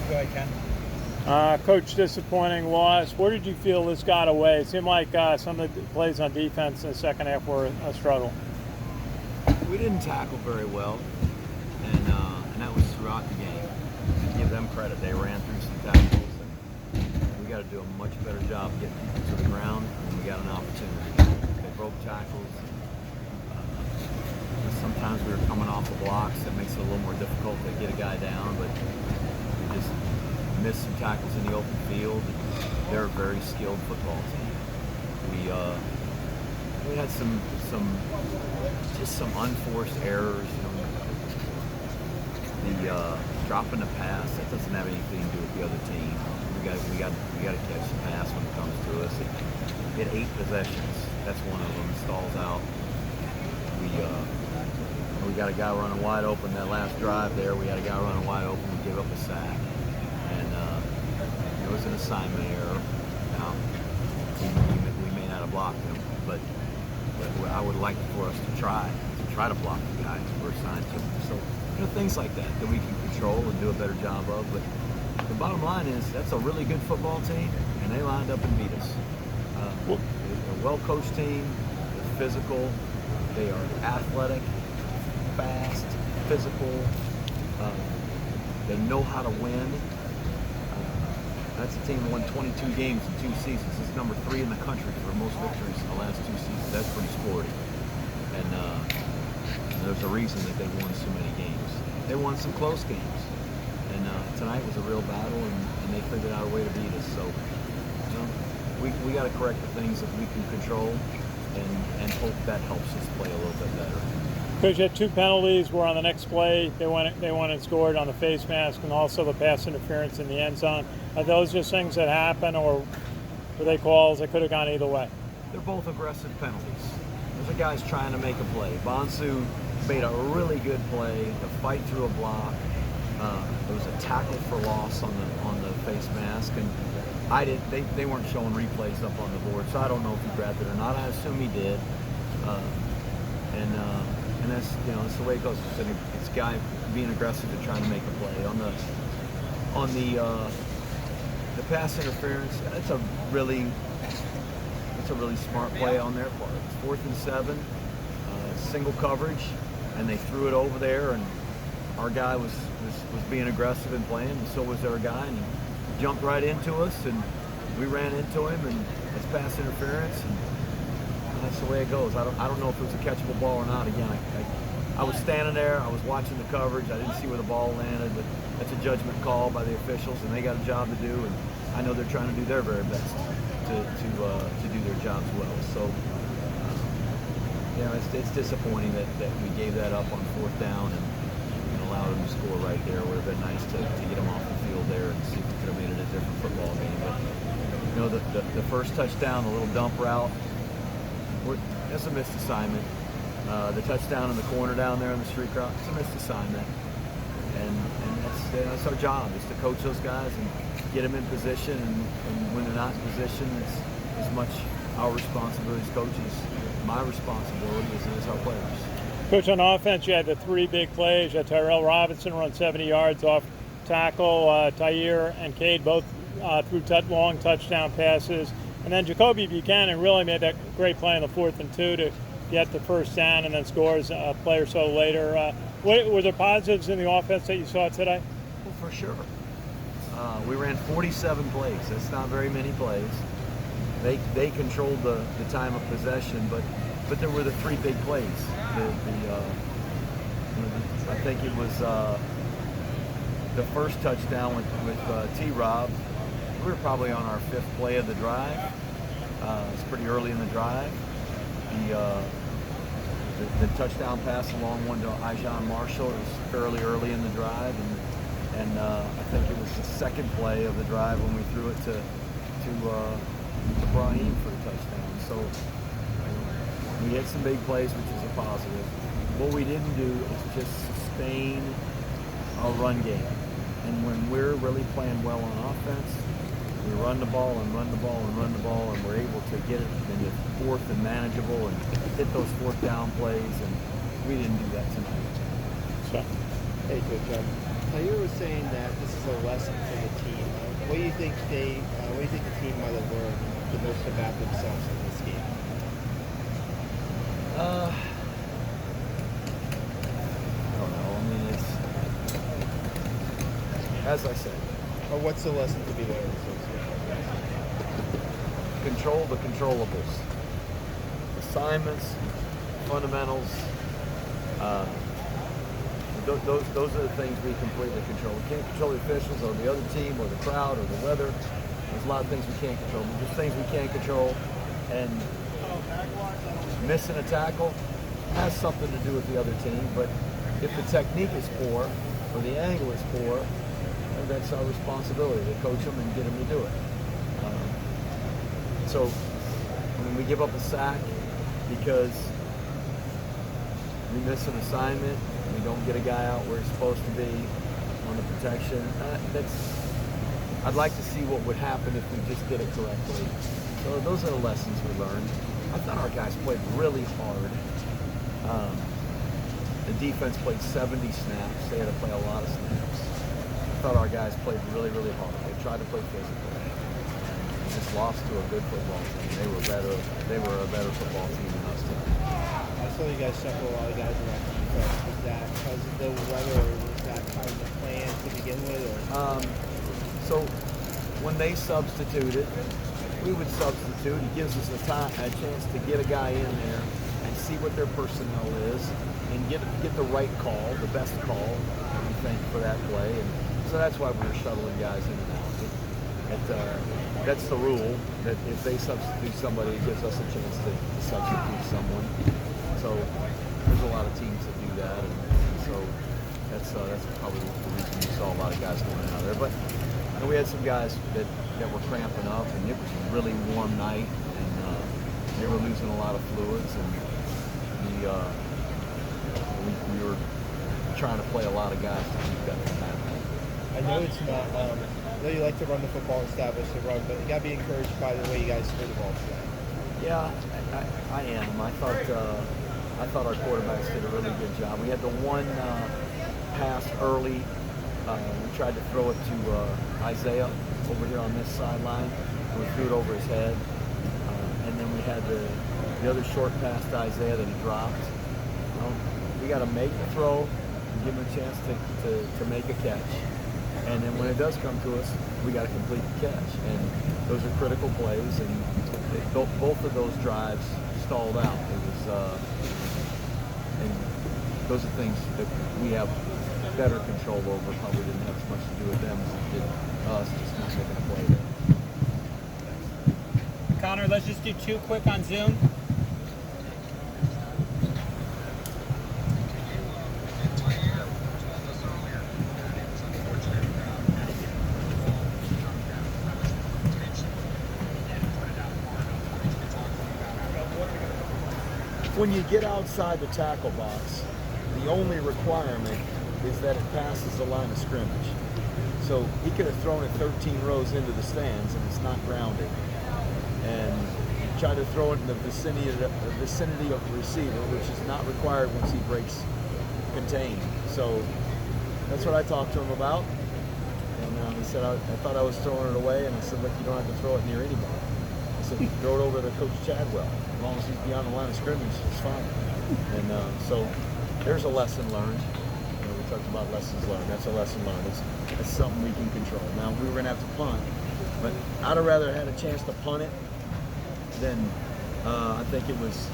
Go ahead, Ken. Coach, disappointing loss. Where did you feel this got away? It seemed like some of the plays on defense in the second half were a struggle. We didn't tackle very well, and that was throughout the game. To give them credit, they ran through some tackles, and we got to do a much better job getting people to the ground, and we got an opportunity. They broke tackles. Sometimes we were coming off the blocks. That makes it a little more difficult to get a guy down, but we just missed some tackles in the open field. They're a very skilled football team. We had some unforced errors. The dropping the pass, that doesn't have anything to do with the other team. We got to catch the pass when it comes to us. We had 8 possessions. That's one of them. Stalls out. We got a guy running wide open that last drive there. We had a guy running wide open. We gave up a sack. And it was an assignment error. Now, we may not have blocked him, but I would like for us to try to block the guys we're assigned to. So, things like that we can control and do a better job of. But the bottom line is that's a really good football team, and they lined up and beat us. They're a well-coached team. They're physical. They are athletic, fast, physical. They know how to win. That's a team that won 22 games in 2 seasons. It's number 3 in the country for most victories in the last 2 seasons. That's pretty sporty. And there's a reason that they won so many games. They won some close games. And tonight was a real battle, and they figured out a way to beat us. So, we got to correct the things that we can control and hope that helps us play a little bit better. Coach, you had 2 penalties. Were on the next play. They went and scored on the face mask, and also the pass interference in the end zone. Are those just things that happen, or were they calls that could have gone either way? They're both aggressive penalties. There's a guy's trying to make a play. Bonsu made a really good play to fight through a block. There was a tackle for loss on the face mask, and they weren't showing replays up on the board, so I don't know if he grabbed it or not. I assume he did. And that's that's the way it goes. It's a guy being aggressive and trying to make a play. On the pass interference, that's a really smart play on their part. It's 4th and 7, single coverage, and they threw it over there, and our guy was being aggressive and playing, and so was their guy, and he jumped right into us, and we ran into him, and it's pass interference, and that's the way it goes. I don't know if it was a catchable ball or not. Again, I was standing there, I was watching the coverage, I didn't see where the ball landed, but that's a judgment call by the officials, and they got a job to do, and I know they're trying to do their very best to do their jobs well. So, it's disappointing that we gave that up on 4th down and allowed them to score right there. It would have been nice to get them off the field there and see if we could have made it a different football game. But the first touchdown, the little dump route, that's a missed assignment. The touchdown in the corner down there in the street crowd, it's a missed assignment. And that's our job, is to coach those guys and get them in position. And when they're not in position, it's as much our responsibility as coaches, my responsibility as it is our players. Coach, on offense, you had the 3 big plays. You had Tyrell Robinson run 70 yards off tackle. Tyre and Cade both threw long touchdown passes. And then Jacoby Buchanan really made that great play on the 4th and 2 to get the first down and then scores a play or so later. Were there positives in the offense that you saw today? Well, for sure. We ran 47 plays. That's not very many plays. They controlled the time of possession, but there were the 3 big plays. I think it was the first touchdown with T-Rob. We were probably on our 5th play of the drive. It's pretty early in the drive. The touchdown pass along one to Ijon Marshall was fairly early in the drive, and I think it was the 2nd play of the drive when we threw it to Brahim for a touchdown. So we had some big plays, which is a positive. What we didn't do is just sustain our run game. And when we're really playing well on offense, we run the ball and run the ball and run the ball, and we're able to get it into 4th and manageable and hit those 4th down plays, and we didn't do that tonight. So, hey, good job. Tyler was saying that this is a lesson for the team. What do you think what do you think the team might have learned the most about themselves in this game? I don't know. I mean, it's as I said. Or what's the lesson to be learned? Control the controllables. Assignments, fundamentals. Those are the things we completely control. We can't control the officials or the other team or the crowd or the weather. There's a lot of things we can't control. But there's things we can control, and missing a tackle has something to do with the other team. But if the technique is poor or the angle is poor, then that's our responsibility to coach them and get them to do it. So when we give up a sack because we miss an assignment, we don't get a guy out where he's supposed to be on the protection, I'd like to see what would happen if we just did it correctly. So those are the lessons we learned. I thought our guys played really hard. The defense played 70 snaps. They had to play a lot of snaps. I thought our guys played really, really hard. They tried to play physical. They just lost to a good football team. They were better. They were a better football team than us tonight. I saw you guys shuffle a lot of guys around defense. Was that because of the weather, or was that kind of the plan to begin with? Or? So when they substituted, we would substitute. It gives us a chance to get a guy in there and see what their personnel is and get the right call, the best call, we think, for that play. And so that's why we're shuttling guys in and out. That's the rule, that if they substitute somebody, it gives us a chance to substitute someone. So there's a lot of teams that do that, and so that's probably the reason you saw a lot of guys going out there. But we had some guys that were cramping up, and it was a really warm night, and they were losing a lot of fluids, and we were trying to play a lot of guys to keep that from happening. I know it's not. I know you like to run the football, establish the run, but you got to be encouraged by the way you guys threw the ball today. Yeah, I am. I thought our quarterbacks did a really good job. We had the one pass early. We tried to throw it to Isaiah over here on this sideline. We threw it over his head. And then we had the other short pass to Isaiah that he dropped. We got to make the throw and give him a chance to make a catch. And then when it does come to us, we got to complete the catch. And those are critical plays. And both of those drives stalled out. It was, and those are things that we have better control over. Probably didn't have as much to do with them as it did us, just not making a play there. Connor, let's just do two quick on Zoom. When you get outside the tackle box, the only requirement is that it passes the line of scrimmage. So he could have thrown it 13 rows into the stands and it's not grounded. And try to throw it in the vicinity of the receiver, which is not required once he breaks contained. So that's what I talked to him about. And he said, I thought I was throwing it away. And I said, look, you don't have to throw it near anybody. I said, throw it over to Coach Chadwell. As long as he's beyond the line of scrimmage, it's fine. And so there's a lesson learned. We talked about lessons learned. That's a lesson learned. It's something we can control. Now, we were going to have to punt, but I'd have rather had a chance to punt it than I think it was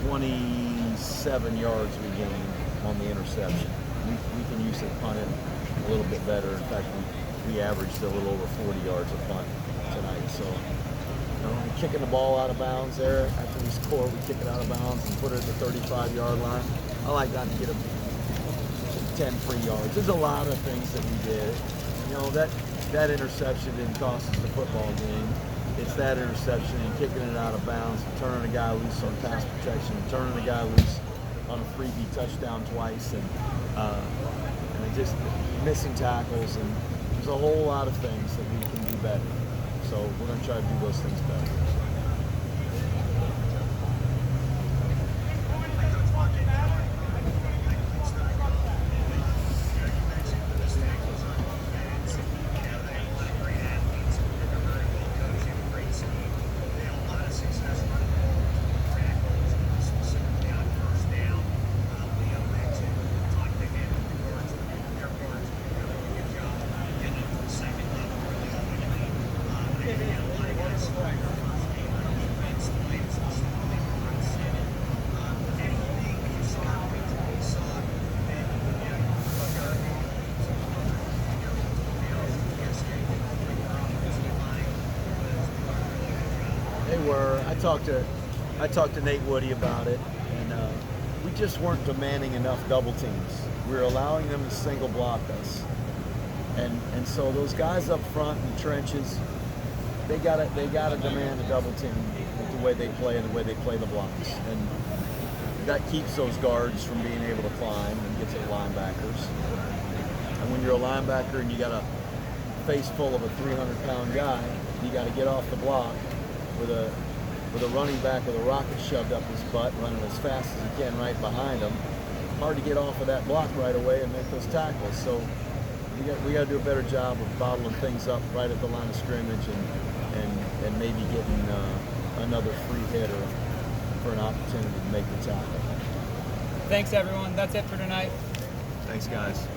27 yards we gained on the interception. We can usually punt it a little bit better. In fact, we averaged a little over 40 yards a punt tonight. So, kicking the ball out of bounds there after we score, we kick it out of bounds and put it at the 35-yard line. I like that to get them 10 free yards. There's a lot of things that we did. That interception didn't cost us the football game. It's that interception and kicking it out of bounds, and turning a guy loose on pass protection, and turning a guy loose on a freebie touchdown twice, and just missing tackles, and there's a whole lot of things that we can do better. So we're going to try to do those things better. talked to Nate Woody about it, and we just weren't demanding enough double teams. We were allowing them to single block us, and so those guys up front in the trenches, they gotta demand a double team with the way they play and the way they play the blocks, and that keeps those guards from being able to climb and get to the linebackers. And when you're a linebacker and you got a face full of a 300-pound guy, you got to get off the block with a running back with a rocket shoved up his butt, running as fast as he can right behind him. Hard to get off of that block right away and make those tackles. So we got to do a better job of bottling things up right at the line of scrimmage and maybe getting another free hitter for an opportunity to make the tackle. Thanks, everyone. That's it for tonight. Thanks, guys.